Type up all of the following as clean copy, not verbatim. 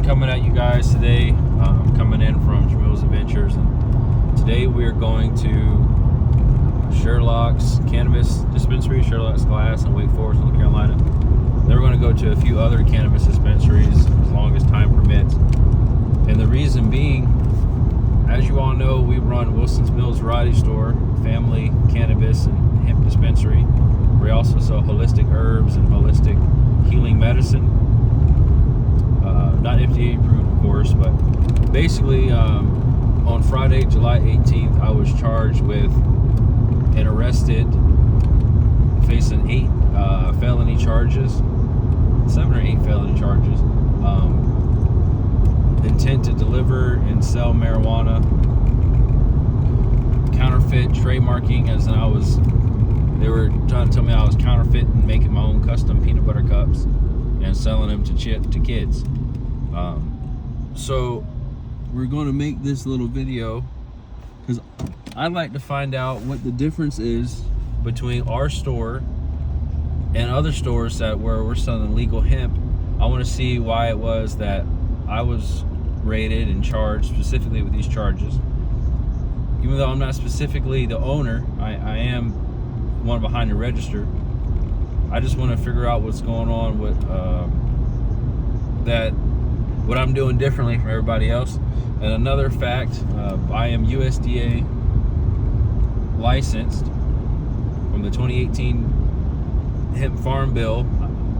Ethan coming at you guys today. Coming in from Jamil's Adventures, and today we are going to Sherlock's Cannabis Dispensary, Sherlock's Glass in Wake Forest, North Carolina. Then we're going to go to a few other cannabis dispensaries as long as time permits. And the reason being, as you all know, we run Wilson's Mills Variety Store, family cannabis and hemp dispensary. We also sell holistic herbs and holistic healing medicine. Not FDA approved, of course, but basically on Friday, July 18th, I was charged with and arrested, facing 8 felony charges, 7 or 8 felony charges. Intent to deliver and sell marijuana, counterfeit trademarking, as in they were trying to tell me I was counterfeiting, making my own custom peanut butter cups and selling them to kids. So we're going to make this little video because I'd like to find out what the difference is between our store and other stores where we're selling legal hemp. I want to see why it was that I was raided and charged specifically with these charges. Even though I'm not specifically the owner, I am one behind the register. I just want to figure out what's going on with what I'm doing differently from everybody else. And another fact, I am USDA licensed from the 2018 Hemp Farm Bill.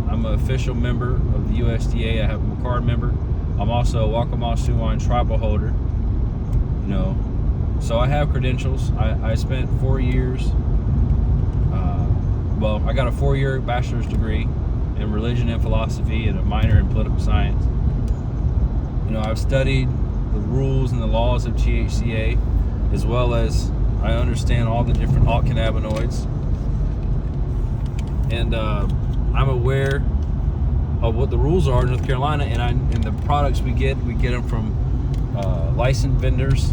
I'm an official member of the USDA. I have a card member. I'm also a Waccamaw Siouan tribal holder. So I have credentials. I spent 4 years. I got a 4-year bachelor's degree in religion and philosophy and a minor in political science. I've studied the rules and the laws of THCa, as well as I understand all the different alt cannabinoids. And I'm aware of what the rules are in North Carolina, and the products we get them from licensed vendors,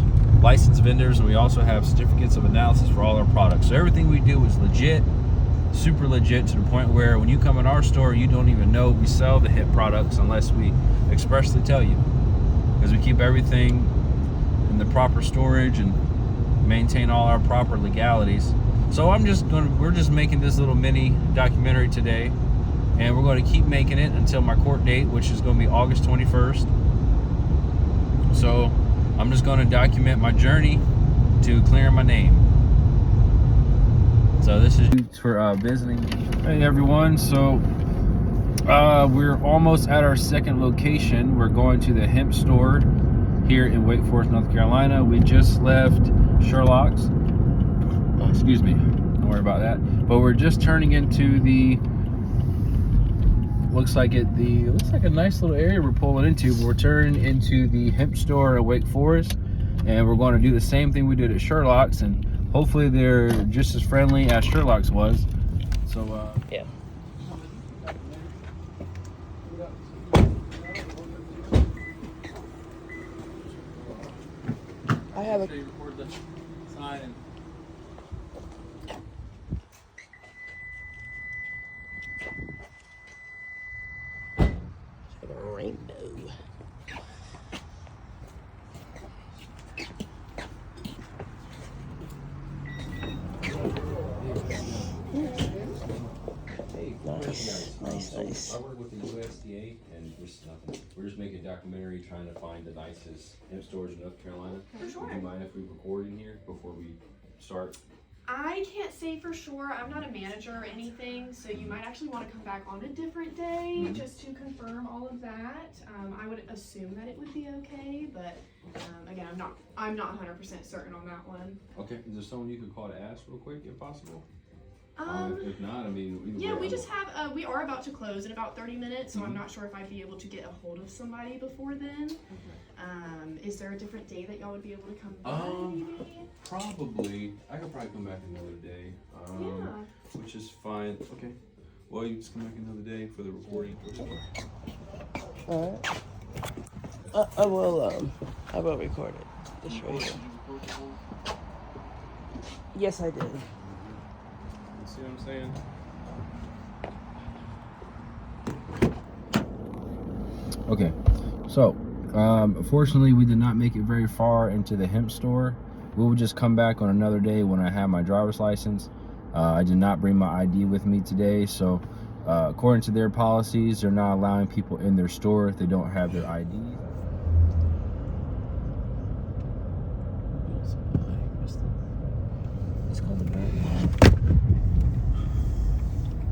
and we also have certificates of analysis for all our products. So everything we do is legit, super legit, to the point where when you come in our store, you don't even know we sell the hemp products unless we expressly tell you, because we keep everything in the proper storage and maintain all our proper legalities. So we're just making this little mini documentary today, and we're going to keep making it until my court date, which is going to be August 21st. So I'm just going to document my journey to clearing my name. So this is for visiting. Hey everyone, so we're almost at our second location. We're going to the hemp store here in Wake Forest, North Carolina. We just left Sherlock's. Oh, excuse me, don't worry about that. But we're just turning into looks like a nice little area we're pulling into. But we're turning into the hemp store in Wake Forest, and we're going to do the same thing we did at Sherlock's, and hopefully they're just as friendly as Sherlock's was. So yeah. I have a record the sign. rainbow. Nice. I work with the USDA, and we're just making a documentary trying to find the nicest hemp stores in North Carolina. For sure. Would you mind if we record in here before we start? I can't say for sure. I'm not a manager or anything, so you might actually want to come back on a different day just to confirm all of that. I would assume that it would be okay, but again, I'm not 100% certain on that one. Okay. Is there someone you could call to ask real quick, if possible? If not, yeah, we just have, we are about to close in about 30 minutes, so I'm not sure if I'd be able to get a hold of somebody before then. Is there a different day that y'all would be able to come by, maybe? Probably. I could probably come back another day, which is fine. Okay. Well, you just come back another day for the recording. Alright. I will record it. Just right here. Yes, I did. See what I'm saying? Okay, So, unfortunately, we did not make it very far into the hemp store. We will just come back on another day when I have my driver's license. I did not bring my ID with me today, so according to their policies, they're not allowing people in their store if they don't have their ID. It's called the Burnt.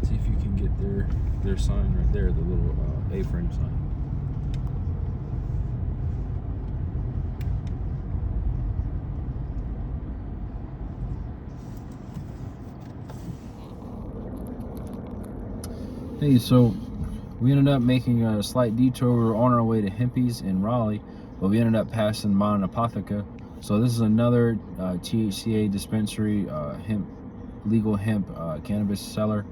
See if you can get their sign right there, the little A-frame sign. Hey, so we ended up making a slight detour. We were on our way to Hempy's in Raleigh, but we ended up passing Mon Apotheca. So this is another THCa dispensary, legal hemp cannabis seller.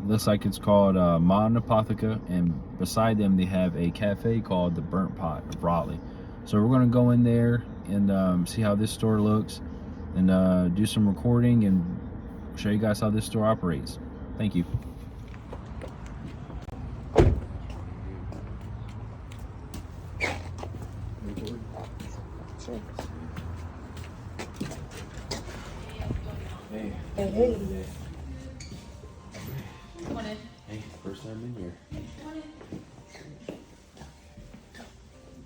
It looks like it's called Mon Apotheca, and beside them they have a cafe called the Burnt Pot of Raleigh. So we're gonna go in there and see how this store looks, and do some recording and show you guys how this store operates. Thank you. Sure. Hey. Hey, hey. Come on in. Hey, first time in here. Come on in.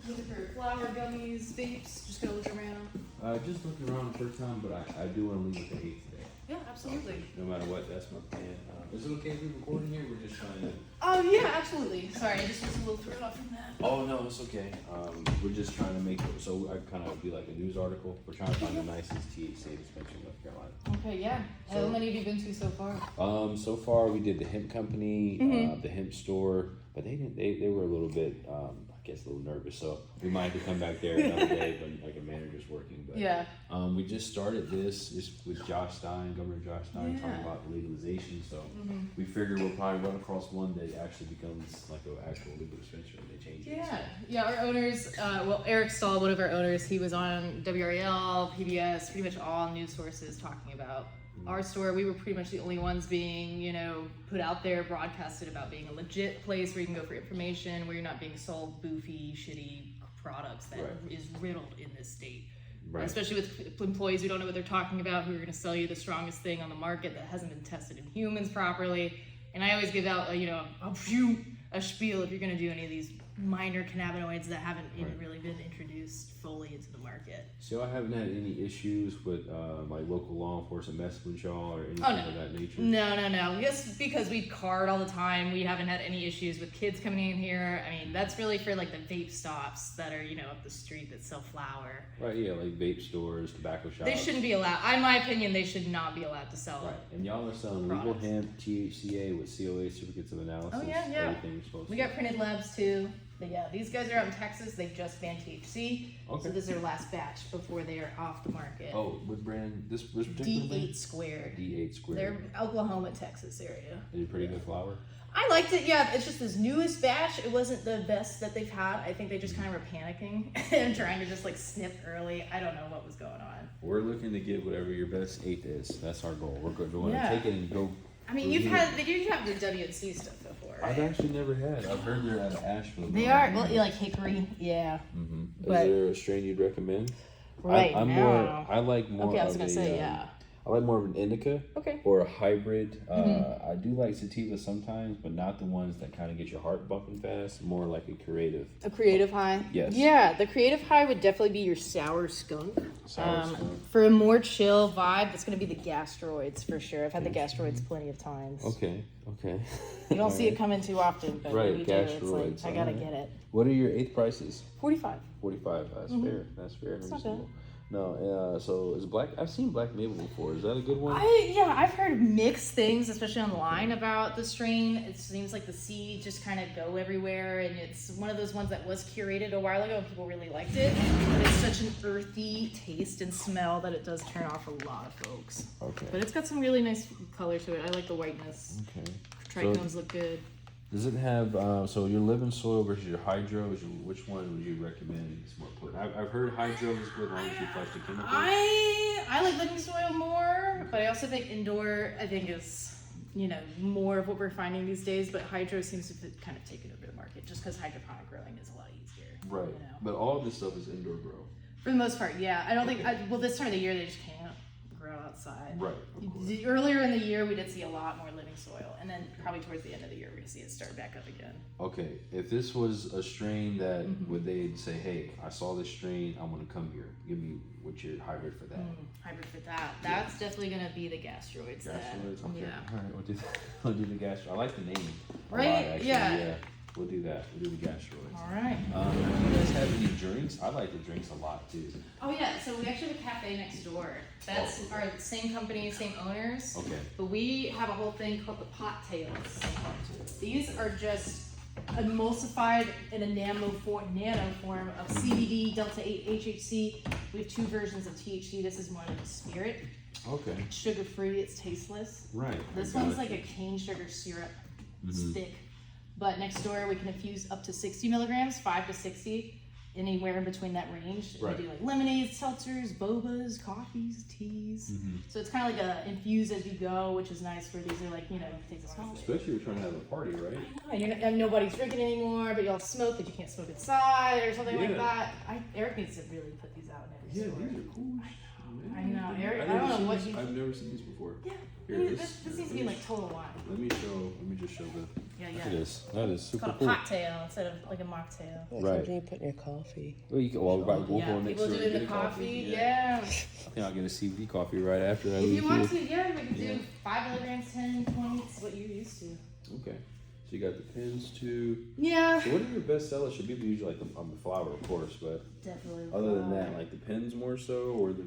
Looking for flower, gummies, vapes. Just gonna look around. Just looking around the first time, but I do want to leave with the 8th today. Yeah, absolutely. No matter what, that's my plan. Is it okay if we recording here? We're just trying to. Oh yeah, absolutely. Sorry, I just was a little thrown off from that. Oh no, it's okay. We're just trying to make it so I kind of be like a news article. We're trying to find the nicest THCa dispensary in North Carolina. Okay, yeah. How many have you been to so far? So far we did the hemp company, the hemp store, but they didn't. They were a little bit, I guess, a little nervous. So we might have to come back there another day, but like a manager's working. But Yeah. we just started this with Josh Stein, Governor Josh Stein, talking about legalization. So we figured we'll probably run across one that actually becomes like an actual legal dispensary and they change it. Yeah, yeah. Our owners, well, Eric Stahl, one of our owners, he was on WRL, PBS, pretty much all news sources talking about our store. We were pretty much the only ones being, put out there, broadcasted about being a legit place where you can go for information, where you're not being sold boofy, shitty products that is riddled in this state. Right. Especially with employees who don't know what they're talking about, who are going to sell you the strongest thing on the market that hasn't been tested in humans properly. And I always give out, a spiel if you're going to do any of these minor cannabinoids that haven't even really been introduced fully into the market. So I haven't had any issues with like local law enforcement messing with y'all or anything of that nature? No. Just because we card all the time, we haven't had any issues with kids coming in here. I mean, that's really for like the vape stops that are, up the street that sell flour. Right, yeah, like vape stores, tobacco shops. They shouldn't be allowed. In my opinion, they should not be allowed to sell. Right, and y'all are selling legal hemp, THCA with COA certificates of analysis. Oh yeah. Everything you're supposed to. We got printed labs too. But yeah, these guys are out in Texas. They just banned THC. Okay. So this is their last batch before they are off the market. Oh, what brand? This particular brand? D8 Squared. D8 Squared. They're Oklahoma, Texas area. Is it pretty good flour? I liked it. Yeah, it's just this newest batch. It wasn't the best that they've had. I think they just kind of were panicking and trying to just like snip early. I don't know what was going on. We're looking to get whatever your best 8th is. That's our goal. We're going to take it and go. I mean, they do have the WNC stuff before, right? I've actually never had. I've heard they're out of Asheville. They are. Well, like hickory. Yeah. Mm-hmm. But is there a strain you'd recommend? Right I like more. Okay, I was gonna say yeah. I like more of an indica. Okay. Or a hybrid. I do like sativa sometimes, but not the ones that kind of get your heart bumping fast. More like a creative. A creative high? Yes. Yeah, the creative high would definitely be your sour skunk. Skunk. For a more chill vibe, that's going to be the gastroids for sure. I've had the gastroids plenty of times. Okay. You don't see it coming too often, but when you do, it's like, I got to get it. What are your 8th prices? 45. 45. That's fair. That's fair. It's not bad. No, so is black? I've seen Black Maple before. Is that a good one? I've heard mixed things, especially online, about the strain. It seems like the seeds just kind of go everywhere, and it's one of those ones that was curated a while ago, and people really liked it. But it's such an earthy taste and smell that it does turn off a lot of folks. Okay. But it's got some really nice color to it. I like the whiteness. Okay. Trichomes look good. Does it have so your living soil versus your hydro? Which one would you recommend is more important? I've heard hydro is good as long as you flush the chemicals. I like living soil more, but I also think indoor is you know, more of what we're finding these days, but hydro seems to have kind of taken over the market just because hydroponic growing is a lot easier. Right. You know? But all of this stuff is indoor grow. For the most part, yeah. I don't think, well, this time of the year they just can't grow outside. Right. Of course. Earlier in the year, we did see a lot more living soil, and then probably towards the end of the year, we're gonna see it start back up again. Okay, if this was a strain that would they'd say, hey, I saw this strain, I want to come here. Give me what's your hybrid for that? Hybrid for that. That's definitely gonna be the gastroids. Gastroids? Okay. Yeah. All right, we'll do that. We'll do the gastro. I like the name. a Right? lot, actually. Yeah. We'll do that. We'll do the gastroids. All right. Do you guys have any drinks? I like the drinks a lot too. Oh yeah, so we actually have a cafe next door. That's our same company, same owners. Okay. But we have a whole thing called the pot tails. These are just emulsified in a nano form of CBD, Delta 8, HHC. We have 2 versions of THC. This is more like a spirit. Okay. Sugar free, it's tasteless. Right. This one's like a cane sugar syrup. It's thick. But next door we can infuse up to 60 milligrams, 5 to 60, anywhere in between that range. Right. We do like lemonades, seltzers, bobas, coffees, teas. So it's kind of like a infuse as you go, which is nice for these are like, you know, things to smoke. Especially if you're trying to have a party, right? And, and nobody's drinking anymore, but you all smoke that you can't smoke inside or something like that. Eric needs to really put these out in every store. These are cool. I know, Eric. I don't know what you. I've never seen these before. Yeah. Here, This seems to be like total wine. Let me just show the. Yeah, Look at this. That is It's super called a cool. cocktail instead of like a mocktail. Like Right. something you put in your coffee. Well, you can, we'll go Yeah, next people door do and it get in a the coffee. Yeah. I think I'll get a CBD coffee right after I If leave you want here. to, yeah, we can do 5 milligrams, 10, 20. It's what you're used to. Okay. So you got the pins too. Yeah. So what are your best sellers? Should people usually like the flower, of course, but Definitely. other than that, like the pins more so, or the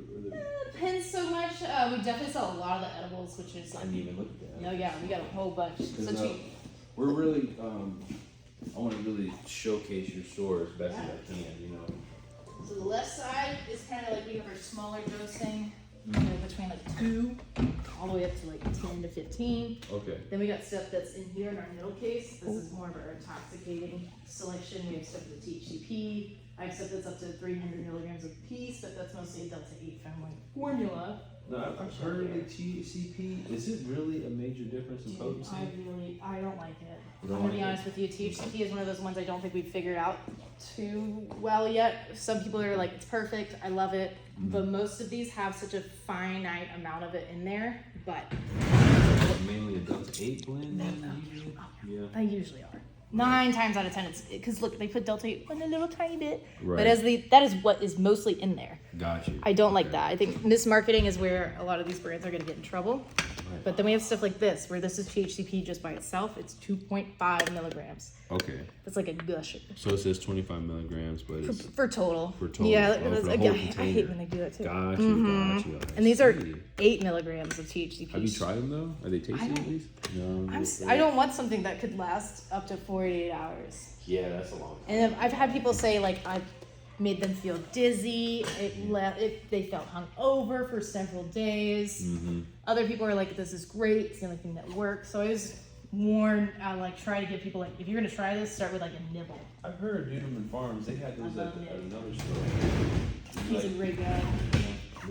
Pins so much. We definitely sell a lot of the edibles, which is. I didn't even look at that. Oh yeah, we got a whole bunch. So cheap. We're really, I want to really showcase your store as best as I can, you know. So the left side is kind of like we have our smaller dosing, you know, between like 2 all the way up to like 10 to 15. Okay. Then we got stuff that's in here in our middle case. This is more of our intoxicating selection. We have stuff with the THCP. I have stuff that's up to 300 milligrams of piece, but that's mostly a Delta 8 family formula. No, I've heard of the THCP. Is it really a major difference in potency? I don't like it. You don't I'm gonna like be it? honest with you. THCP is one of those ones I don't think we've figured out too well yet. Some people are like, it's perfect, I love it, but most of these have such a finite amount of it in there. But What, mainly a Delta 8 blend? Then, usually? Yeah. they usually are. 9 times out of 10, it's because look, they put Delta 8 in a little tiny bit, Right. but that is what is mostly in there. Got you. I don't like that. I think mismarketing is where a lot of these brands are going to get in trouble. Right. But then we have stuff like this, where this is THCP just by itself. It's 2.5 milligrams. Okay. That's like a gusher. So it says 25 milligrams, but it's For total. For total. Yeah, Oh, that's, for the I whole hate container. when they do that too. got you. I And these are see. 8 milligrams of THCP. Have you tried them though? Are they tasty don't- at least? No. I don't want something that could last up to 48 hours. Yeah, that's a long time. And I've had people say like I made them feel dizzy. They felt hungover for several days. Other people are like, "This is great. It's the only thing that works." So I was warned. I like try to give people like, if you're gonna try this, start with like a nibble. I've heard of Duderman Farms. They had those I at love it. another store. He's a great guy.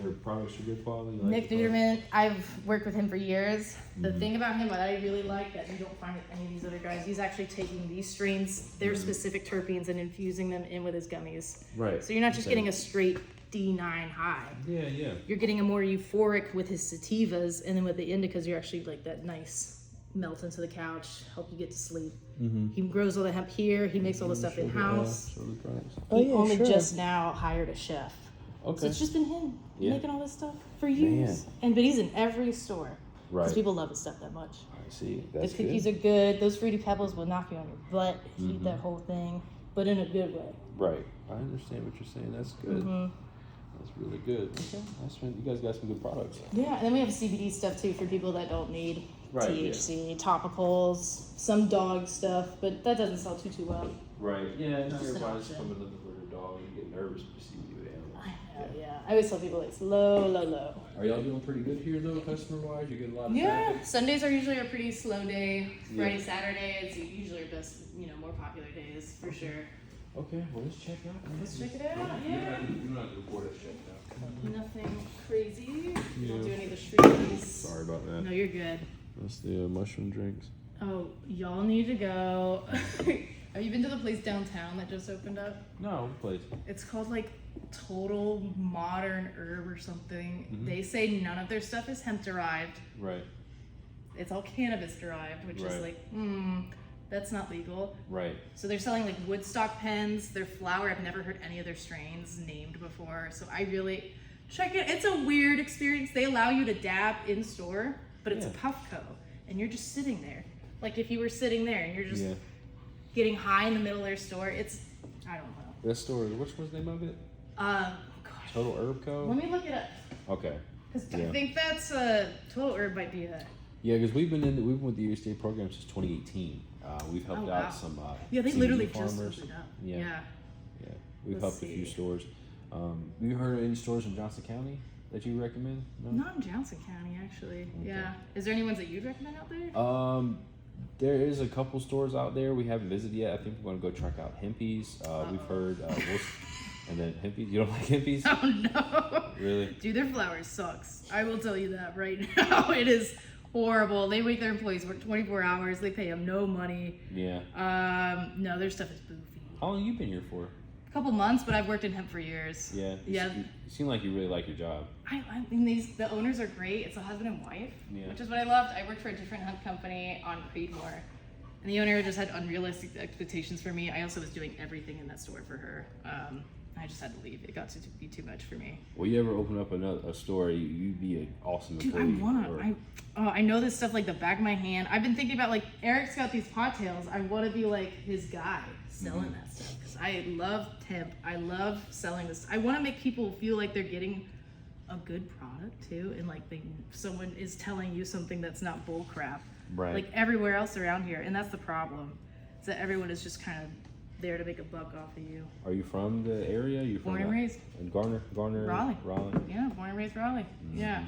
Their products are good quality. Nick Duderman, I've worked with him for years. The thing about him, what I really like that you don't find with any of these other guys, he's actually taking these strains, their specific terpenes, and infusing them in with his gummies. Right. So you're not just getting a straight D9 high. Yeah. You're getting a more euphoric with his sativas, and then with the indicas, you're actually like that nice melt into the couch, help you get to sleep. He grows all the hemp here. He makes all the stuff in house. Show the products. Oh, He yeah, only sure. just now hired a chef. Okay. So it's just been him Yeah. making all this stuff for years. But he's in every store. Right. Because people love his stuff that much. I see. The That's cookies good. are good. Those Fruity Pebbles will knock you on your butt if you eat that whole thing, but in a good way. Right. I understand what you're saying. That's good. That's really good. Okay. You guys got some good products. Yeah, and then we have CBD stuff too for people that don't need Right, THC, topicals, some dog stuff, but that doesn't sell too well. Right. Yeah. Not Just an everybody's option. coming looking for their dog. You get nervous when you see you with animals. I know, yeah. I always tell people it's low. Are y'all doing pretty good here though, customer wise? You get a lot of Yeah, traffic? Sundays are usually a pretty slow day. Friday, Yeah. Saturday, it's usually our best, more popular days for sure. Okay, well let's check it out. Let's check it out, You yeah. don't have to record us check it out. Nothing crazy. We don't Yeah. do any of the shriekies. Sorry about that. No, you're good. That's the mushroom drinks. Oh, y'all need to go. Have you been to the place downtown that just opened up? No, place. It's called like Total Modern Herb or something. Mm-hmm. They say none of their stuff is hemp derived. Right. It's all cannabis derived, which is like, that's not legal. Right. So they're selling like Woodstock pens. Their flower, I've never heard any of their strains named before. So I really check it. It's a weird experience. They allow you to dab in store, but it's a Puffco, and you're just sitting there. Like if you were sitting there and you're just getting high in the middle of their store. It's, I don't know. That store, which was the name of it? Gosh. Total Herb Co. Let me look it up. Okay. Because I think that's Total Herb might be a. Yeah, because we've been with the USDA program since 2018. We've helped out some they CBD literally farmers. just opened up. Yeah. We've Let's helped a few stores. Have you heard of any stores in Johnson County that you recommend? No? Not in Johnson County, actually. Okay. Yeah. Is there any ones that you'd recommend out there? There is a couple stores out there we haven't visited yet. I think we're going to go check out Hempy's. We've heard and then Hempy's. You don't like Hempy's? Oh no. Really? Dude, their flour sucks. I will tell you that right now. It is horrible. They make their employees work 24 hours. They pay them no money. Yeah. No, their stuff is boofy. How long have you been here for? A couple months, but I've worked in hemp for years. Yeah. Yeah. You seem like you really like your job. I mean, the owners are great. It's a husband and wife, which is what I loved. I worked for a different hemp company on Creedmoor, and the owner just had unrealistic expectations for me. I also was doing everything in that store for her. I just had to leave. It got to be too much for me. Well, you ever open up a store, you'd be an awesome employee. Dude, I know this stuff like the back of my hand. I've been thinking about, like, Eric's got these pot tails. I want to be like his guy selling that stuff, because I love hemp. I love selling this. I want to make people feel like they're getting a good product too, and like someone is telling you something that's not bull crap. Right. Like everywhere else around here, and that's the problem. Is that everyone is just kind of there to make a buck off of you. Are you from the area? You from born and raised in Garner, Raleigh. Raleigh. Yeah, born and raised Raleigh. Yeah.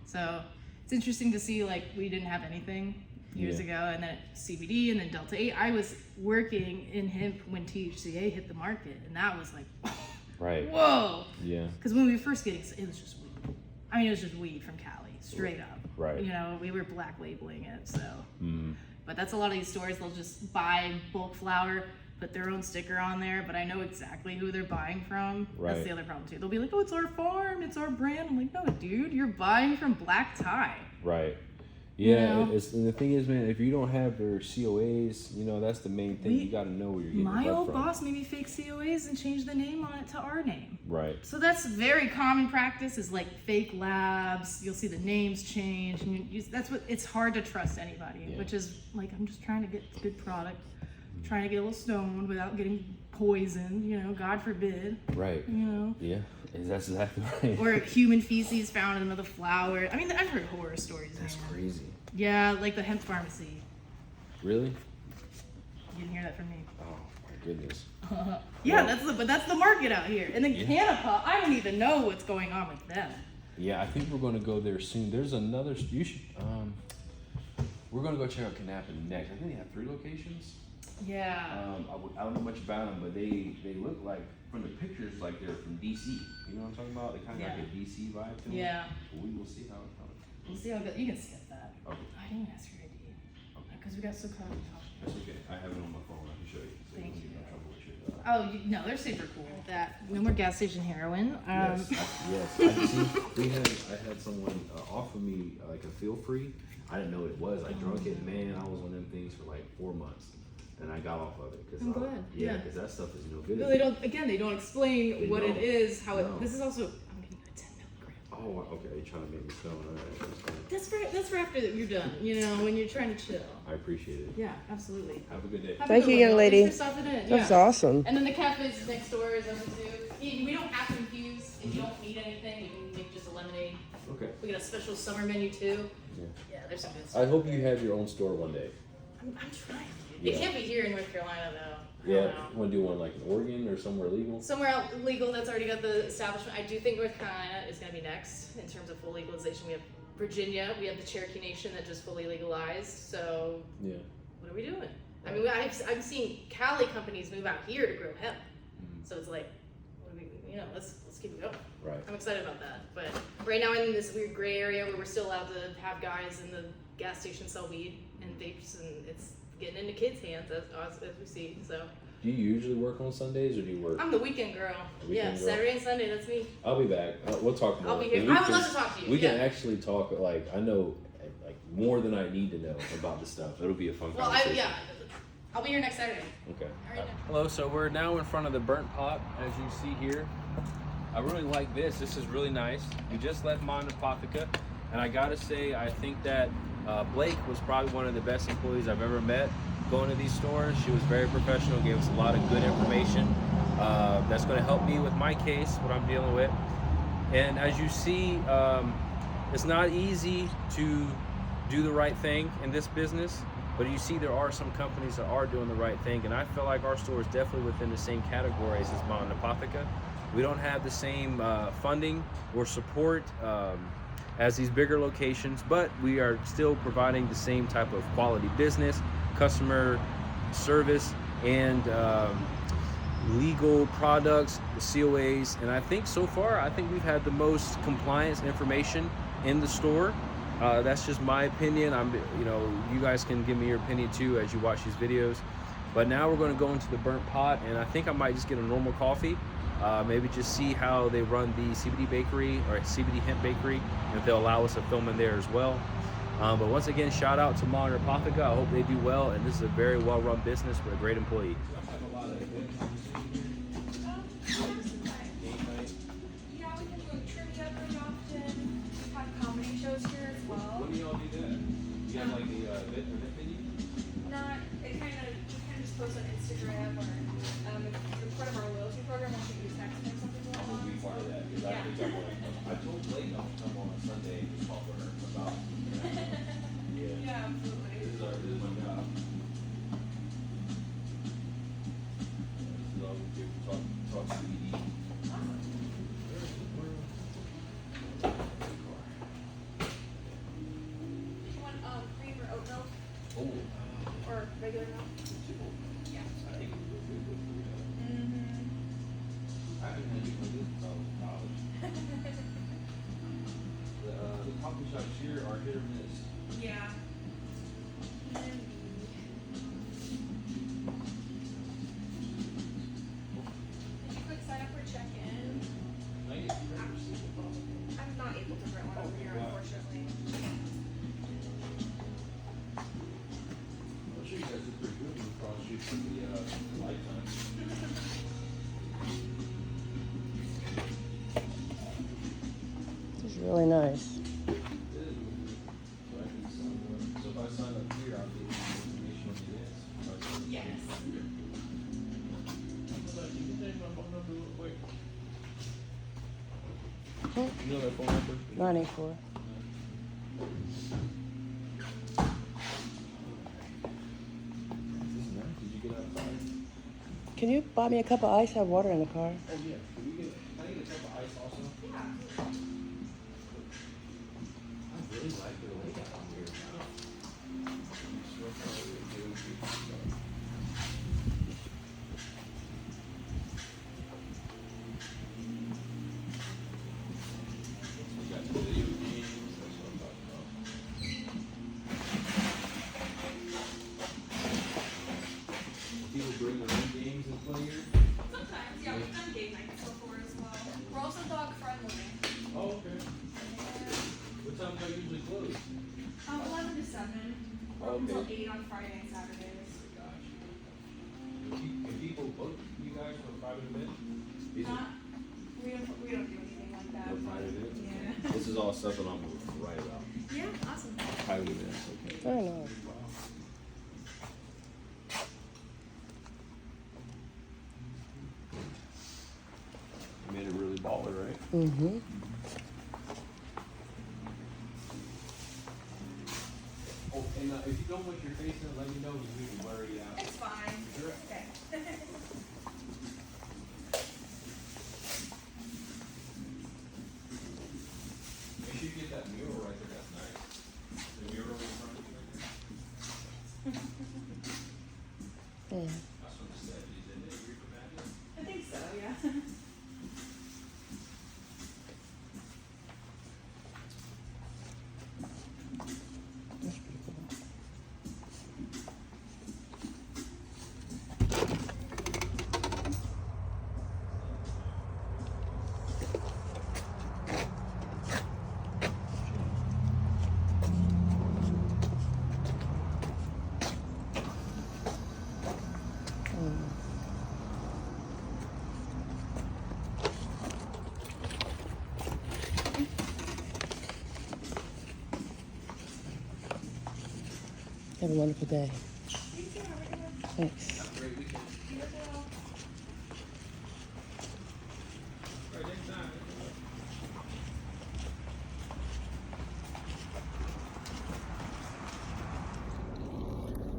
So it's interesting to see, like, we didn't have anything years ago, and then CBD, and then Delta 8. I was working in hemp when THCa hit the market, and that was like, right. Whoa. Yeah. Because when we were first getting, it was just weed. I mean, it was just weed from Cali, straight up. Right. You know, we were black labeling it, so. But that's a lot of these stores. They'll just buy bulk flower, put their own sticker on there, but I know exactly who they're buying from. Right. That's the other problem too. They'll be like, oh, it's our farm, it's our brand. I'm like, no, dude, you're buying from Black Tie. Right. Yeah, You know? and the thing is, man, if you don't have their COAs, you know, that's the main thing. You got to know where you're getting My your old bud from. boss made me fake COAs and change the name on it to our name. Right. So that's very common practice, is like fake labs. You'll see the names change, and that's what, it's hard to trust anybody, which is like, I'm just trying to get good product, trying to get a little stoned without getting poisoned, you know, God forbid. Right. You know? Yeah, that's exactly right. Or human feces found in another flower. I mean, I've heard horror stories. That's man. crazy. Yeah, like the hemp pharmacy. Really? You didn't hear that from me. Oh my goodness. Yeah, but that's the market out here. And then Canapa, I don't even know what's going on with them. Yeah, I think we're going to go there soon. There's another. You should. We're going to go check out Canapa next. I think they have 3 locations. Yeah. I don't know much about them, but they look like, from the pictures, like they're from DC. You know what I'm talking about? They kind of like a DC vibe to them. Yeah. We will see how it comes. We'll see how it goes. You can skip that. Okay. I didn't ask your ID. Okay. Because we got so caught up in talking. That's okay. I have it on my phone. I can show you. So Thank you. No trouble with your, Oh, no, they're super cool. That no more gas station heroin. yes. I had someone offer me like a feel free. I didn't know what it was. I drunk it. Man, I was on them things for like 4 months. And I got off of it. I'm glad. Yeah, because that stuff is no good. No, they don't. Again, they don't explain what it is. How it. No. This is also. I'm getting a 10 milligram. Oh, okay. You're trying to make me stoned. All right. That's for after you're done. You know, when you're trying to chill. I appreciate it. Yeah, absolutely. Have a good day. Have a Thank good you, one, young y'all. lady. Thanks for stopping in. That's Yeah. awesome. And then the cafe's next door is open too. We don't have to infuse. If you don't need anything, we can make just a lemonade. Okay. We got a special summer menu too. Yeah. Yeah, there's some good stuff. I hope you have your own store one day. I'm trying. Yeah. It can't be here in North Carolina though. I Yeah. don't know. Want to do one like in Oregon or somewhere legal? Somewhere out legal that's already got the establishment. I do think North Carolina is going to be next in terms of full legalization. We have Virginia, we have the Cherokee Nation that just fully legalized. So Yeah. what are we doing? I mean, I'm seeing Cali companies move out here to grow hemp. So it's like, what do we, let's keep it going. Right. I'm excited about that. But right now I'm in this weird gray area where we're still allowed to have guys in the gas stations sell weed and vapes, and it's getting into kids' hands as we see. So. Do you usually work on Sundays, or do you work? I'm the weekend girl. Weekend girl. Saturday and Sunday, that's me. I'll be back. We'll talk more. I'll be here. I would love to talk to you. We can actually talk, like, I know like more than I need to know about this stuff. It'll be a fun conversation. I'll be here next Saturday. Okay. All right. Hello, so we're now in front of the burnt pot, as you see here. I really like this. This is really nice. We just left Monopotheca, and I gotta say, I think that Blake was probably one of the best employees I've ever met. Going to these stores, she was very professional, gave us a lot of good information that's going to help me with my case, what I'm dealing with. And as you see, it's not easy to do the right thing in this business, but you see there are some companies that are doing the right thing, and I feel like our store is definitely within the same categories as Monopotheca. We don't have the same funding or support as these bigger locations, but we are still providing the same type of quality business, customer service, and legal products, the COAs, and I think so far, I think we've had the most compliance information in the store. That's just my opinion. You guys can give me your opinion too as you watch these videos. But now we're going to go into the burnt pot, and I think I might just get a normal coffee. Maybe just see how they run the CBD bakery or CBD hemp bakery, and if they'll allow us to film in there as well. But once again, shout out to Monopotheca. I hope they do well, and this is a very well-run business with a great employee. Yeah, we can do trivia pretty often. We have comedy shows here as well. When do y'all do that? You have like the event venue? Not, we kind of just post on Instagram, or it's part of our loyalty program. Once you use text or something like I will be part of that, because I think I told Blake I would come on Sunday and just talk to her about. Yeah, absolutely. This is my job. This is all we do. Talk CBD. Did you want cream or oat milk Oh. or regular milk? Yeah. I think it's really good for you. Mm-hmm. I haven't had anything like this since I was in college. The coffee shops here are hit or miss. Yeah. Did you quick sign up for check-in? I'm not able to print one over here, unfortunately. I'm sure you guys did pretty good when you cross shoot from the lifetime. This is really nice. So if I sign up here, I'll get information on this. Yes. You know that phone number? 984. This is nice. Did you get outside? Can you buy me a cup of ice? I have water in the car. Oh yeah. Can I get a cup of ice also? Yeah. I really like the layout on here now. We got the video games, that's what I'm talking about. People bring their own games and play here? Sometimes, yeah, we've done game nights before as well. We're also dog friendly. Oh, okay. What time do I usually close? 11 to 7. We're open until 8 on Friday and Saturdays. Gotcha. Can people book you guys for a private event? These are We don't do anything like that. no but- private events? Yeah. This is all stuff that I'm right about. Yeah, awesome. Private events, okay. Very nice. You made it really baller, right? Mm-hmm. Oh, and if you don't put your face in it, let me know because we can blur it out. It's fine. Sure. Okay. Make sure you get that mural right there, that's nice. The mural in front of you right there. Yeah. That's from the 70s, isn't it? You remember that? I think so, yeah. That's beautiful. Have a wonderful day. Thanks.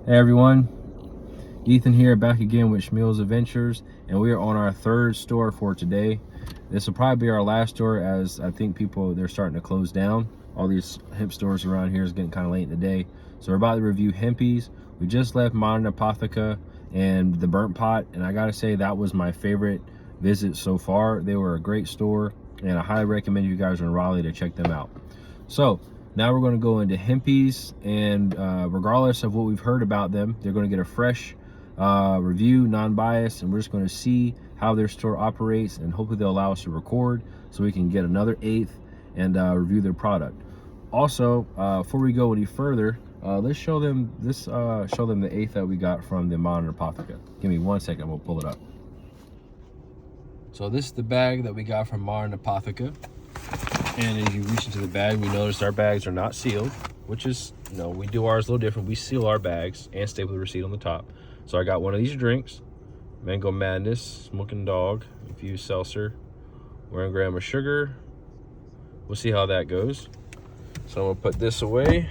Hey everyone, Ethan here, back again with Schmeal's Adventures, and we are on our third store for today. This will probably be our last store, as I think they're starting to close down. All these hemp stores around here is getting kind of late in the day. So we're about to review Hempies. We just left Modern Apotheca and the Burnt Pot, and I gotta say that was my favorite visit so far. They were a great store, and I highly recommend you guys are in Raleigh to check them out. So now we're going to go into Hempies, and regardless of what we've heard about them, they're going to get a fresh review, non-biased, and we're just going to see how their store operates, and hopefully they'll allow us to record so we can get another eighth and review their product. Also, before we go any further, let's show them the eighth that we got from the Modern Apotheca. Give me 1 second, we'll pull it up. So this is the bag that we got from Modern Apotheca. And as you reach into the bag, we noticed our bags are not sealed, which is, we do ours a little different. We seal our bags and staple the receipt on the top. So I got one of these drinks, Mango Madness, Smoking Dog, infused seltzer, 1 gram of sugar. We'll see how that goes. So I'm gonna put this away,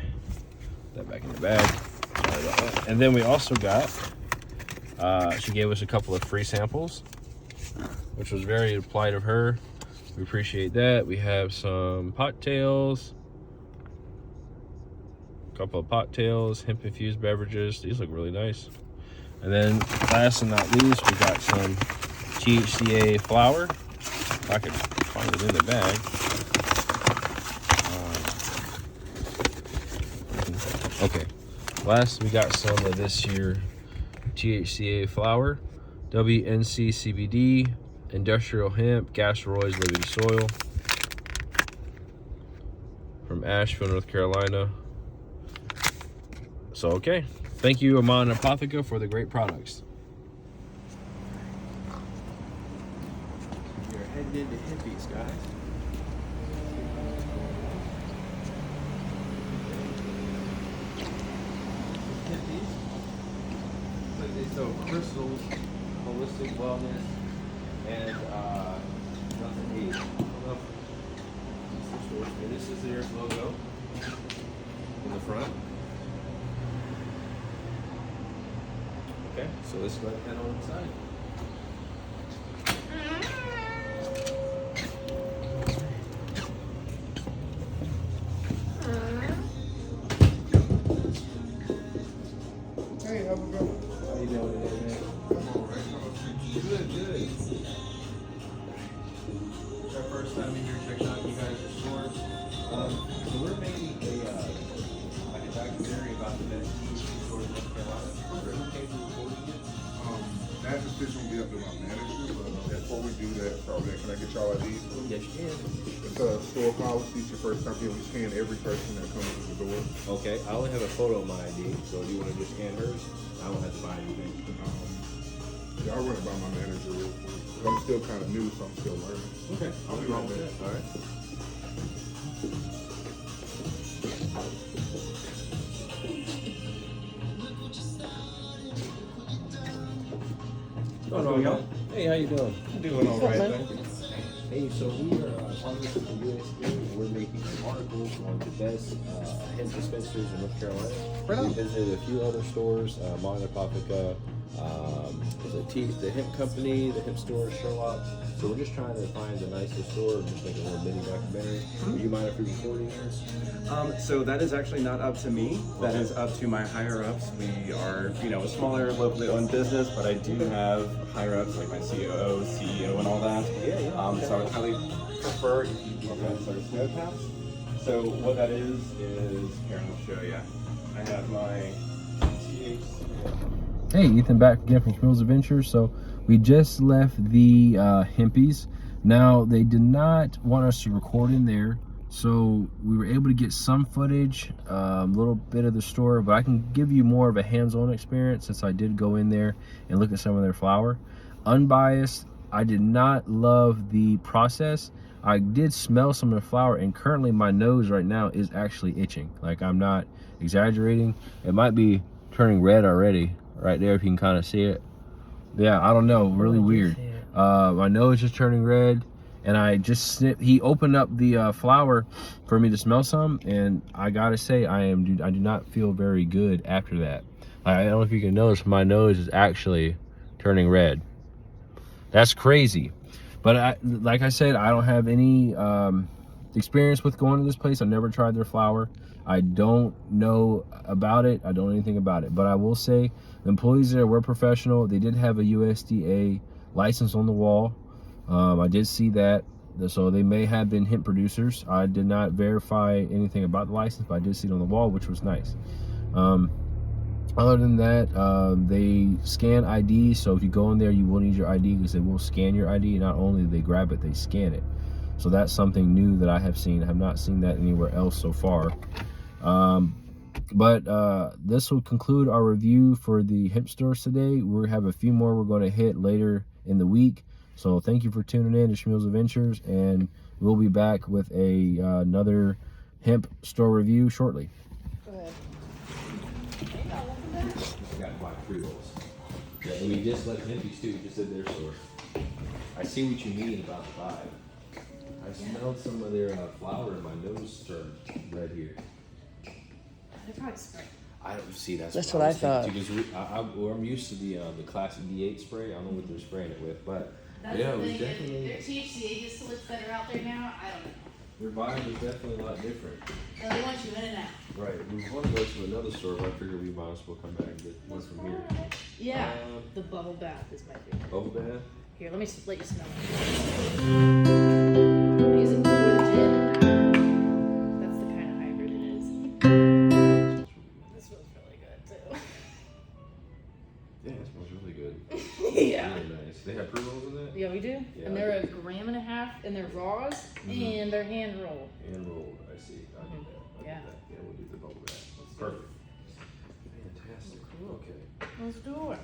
put that back in the bag. Sorry about that. And then we also got, she gave us a couple of free samples, which was very polite of her. We appreciate that. We have some pot tails, a couple of pot tails, hemp infused beverages. These look really nice. And then last and not least, we got some THCa flower. If I could find it in the bag. Okay. Last, we got some of this here THCa flower, WNC CBD, industrial hemp, Gasteroids living soil, from Asheville, North Carolina. So, okay. Thank you, Modern Apotheca, for the great products. We are heading into Hempies, guys. Hempies. Like they sell crystals, holistic wellness, and nothing to eat. And this is their logo in the front. Okay, so let's go ahead on inside. Hey, how's it going? How you doing today, man? Good. It's our first time in here checking out you guys' store. So we're making a documentary about the best stores in North Carolina. Is it okay to record it? That decision will be up to my manager, but before we do that, probably can I get y'all ID? Yes, you can. It's a store policy. It's your first time here. We scan every person that comes to the door. Okay, I only have a photo of my ID, so do you want to just scan hers? I don't have to buy anything. Yeah, I'll run it by my manager real quick. I'm still kind of new, so I'm still learning. Okay, I'll be right back. All right. No. Hey, how you doing? Doing all right, man? thank you. Hey, so we are partners with the USDA. We're making an article on the best hemp dispensaries in North Carolina. Right on. We visited a few other stores, Modern Apotheca, the hemp company, the hemp store, Sherlock. So we're just trying to find the nicest store and just make a little mini documentary. Do you mind if we recording yours? So that is actually not up to me. That is up to my higher ups. We are, a smaller locally owned business, but I do have higher ups like my COO, CEO, and all that. Yeah. So I would highly prefer if you do that sort of snow pass. So what that is here, I'll show you. I have my THCa. Hey, Ethan back again from Schmeal's Adventures. So we just left the Hempies. Now, they did not want us to record in there, so we were able to get some footage, a little bit of the store, but I can give you more of a hands-on experience since I did go in there and look at some of their flower. Unbiased, I did not love the process. I did smell some of the flower, and currently my nose right now is actually itching. Like, I'm not exaggerating. It might be turning red already right there, if you can kind of see it. Yeah, I don't know, really weird. My nose is turning red, and I just sniffed. He opened up the flower for me to smell some, and I gotta say, I do not feel very good after that. I don't know if you can notice, my nose is actually turning red. That's crazy. But like I said, I don't have any experience with going to this place. I've never tried their flower. I don't know about it. I don't know anything about it. But I will say the employees there were professional. They did have a USDA license on the wall. I did see that. So they may have been hemp producers. I did not verify anything about the license, but I did see it on the wall, which was nice. Other than that, they scan ID. So if you go in there, you will need your ID, because they will scan your ID. Not only do they grab it, they scan it. So that's something new that I have seen. I have not seen that anywhere else so far. But this will conclude our review for the hemp stores today. We have a few more we're going to hit later in the week. So thank you for tuning in to Shmuel's Adventures, and we'll be back with another hemp store review shortly. Go ahead. Got to buy pre-rolls. Yeah, and we just let Hempies too, just at their store. I see what you mean about the vibe. I smelled some of their flower, and my nose turned red here. They're probably spray. I don't see That's what I thought. Because I'm used to the classic D8 spray. I don't know what they're spraying it with, but That's yeah, the it was thing. definitely. Their THCa distillates that are out there now, I don't know. Their vibe was definitely a lot different. No, they want you in and out. Right. We want to go to another store, but I figured we might as well come back and get one from here. Yeah, the bubble bath is my favorite. Bubble bath. Here, let me let you smell it. I'm using for the gin. That's the kind of hybrid it is. This smells really good too. Yeah, it smells really good. Yeah. Really nice. They have pre-rolls in that? Yeah, we do. Yeah, And they're 1.5 grams, and they're raws, and they're hand rolled. Hand rolled. I see. I do that. I Yeah. do that. Yeah, we'll do the bubble bath. Let's do it. Perfect. Fantastic. Okay. Let's do it.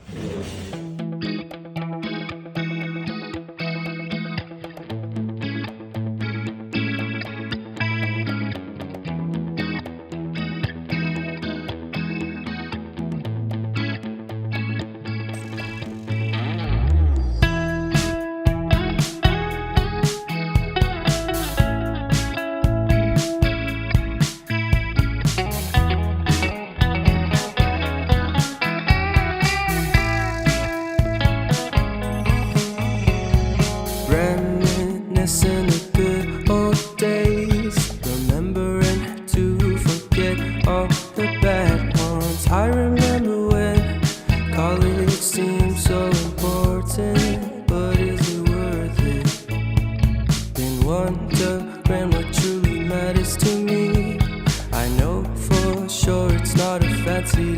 Reminiscing the good old days, remembering to forget all the bad ones. I remember when college seemed so important, but is it worth it? Been wondering what truly matters to me. I know for sure it's not a fancy